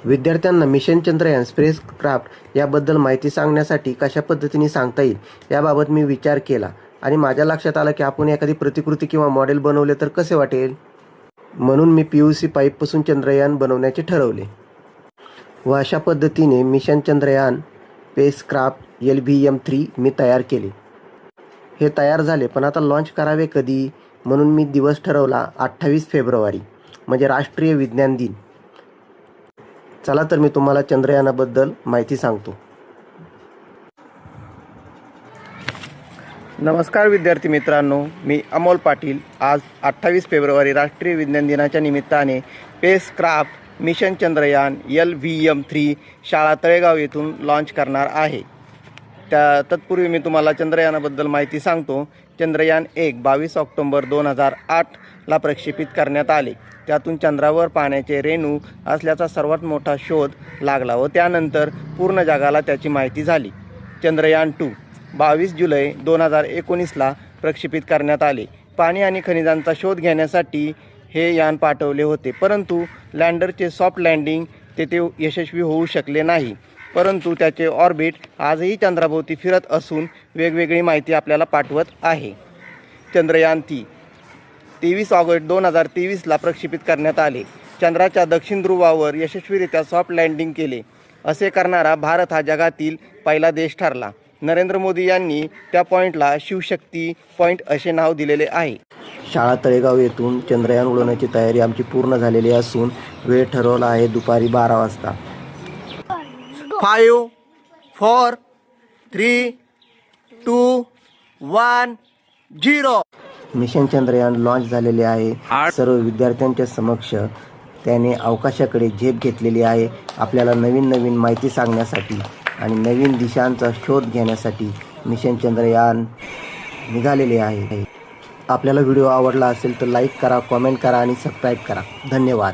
विद्यार्थ्यांना mission Chandrayaan spacecraft याबद्दल माहिती सांगण्यासाठी कशा पद्धतीने सांगता येईल याबाबत मी विचार केला आणि माझ्या लक्षात आलं की आपण एखादी प्रतिकृती किंवा मॉडेल बनवले तर कसे वाटेल. म्हणून मी PVC पाईपपासून चंद्रयान बनवण्याचे ठरवले व अशा पद्धतीने मिशन चंद्रयान स्पेसक्राफ्ट LVM-3 मी तयार केले. हे तयार झाले, पण आता लॉन्च करावे कधी, म्हणून मी दिवस ठरवला 28 फेब्रुवारी म्हणजे राष्ट्रीय विज्ञान दिन. चला तर मी तुम्हाला चंद्रयानाबद्दल माहिती सांगतो. नमस्कार विद्यार्थी मित्रांनो, मी अमोल पाटील. आज 28 फेब्रुवारी राष्ट्रीय विज्ञान दिनाच्या निमित्ताने स्पेसक्राफ्ट मिशन चंद्रयान LVM-3 शाळा तळेगाव येथून लॉन्च करणार आहे. तत्पूर्वी मी तुम्हाला चंद्रयानाबद्दल माहिती सांगतो. चंद्रयान 1 22 ऑक्टोबर 2008ला प्रक्षेपित करण्यात आले. त्यातून चंद्रावर पाण्याचे रेणू असल्याचा सर्वात मोठा शोध लागला व त्यानंतर पूर्ण जगाला त्याची माहिती झाली. चंद्रयान 2 22 जुलै 2019ला प्रक्षेपित करण्यात आले. पाणी आणि खनिजांचा शोध घेण्यासाठी हे यान पाठवले होते, परंतु लँडरचे सॉफ्ट लँडिंग तेथे यशस्वी होऊ शकले नाही. परंतु त्याचे ऑर्बिट आजही चंद्राभोवती फिरत असून वेगवेगळी माहिती आपल्याला पाठवत आहे. चंद्रयान 3 23 ऑगस्ट 2023ला प्रक्षेपित करण्यात आले. चंद्राच्या दक्षिण ध्रुवावर यशस्वीरित्या सॉफ्ट लँडिंग केले. असे करणारा भारत हा जगातील पहिला देश ठरला. नरेंद्र मोदी यांनी त्या पॉईंटला शिवशक्ती पॉईंट असे नाव दिलेले आहे. शाळा तळेगाव येथून चंद्रयान उडवण्याची तयारी आमची पूर्ण झालेली असून वेळ ठरवला आहे दुपारी 12 वाजता. 5 4 3 2 1 0. मिशन चंद्रयान लॉन्च झालेले आहे. सर्व विद्यार्थ्यांच्या समक्ष त्याने अवकाशाकडे झेप घेतलेली आहे. आपल्याला नवीन नवीन माहिती सांगण्यासाठी आणि नवीन दिशांचा शोध घेण्यासाठी मिशन चंद्रयान निघालेले आहे. आपल्याला व्हिडिओ आवडला असेल तर लाईक करा, कॉमेंट करा आणि सबस्क्राईब करा. धन्यवाद.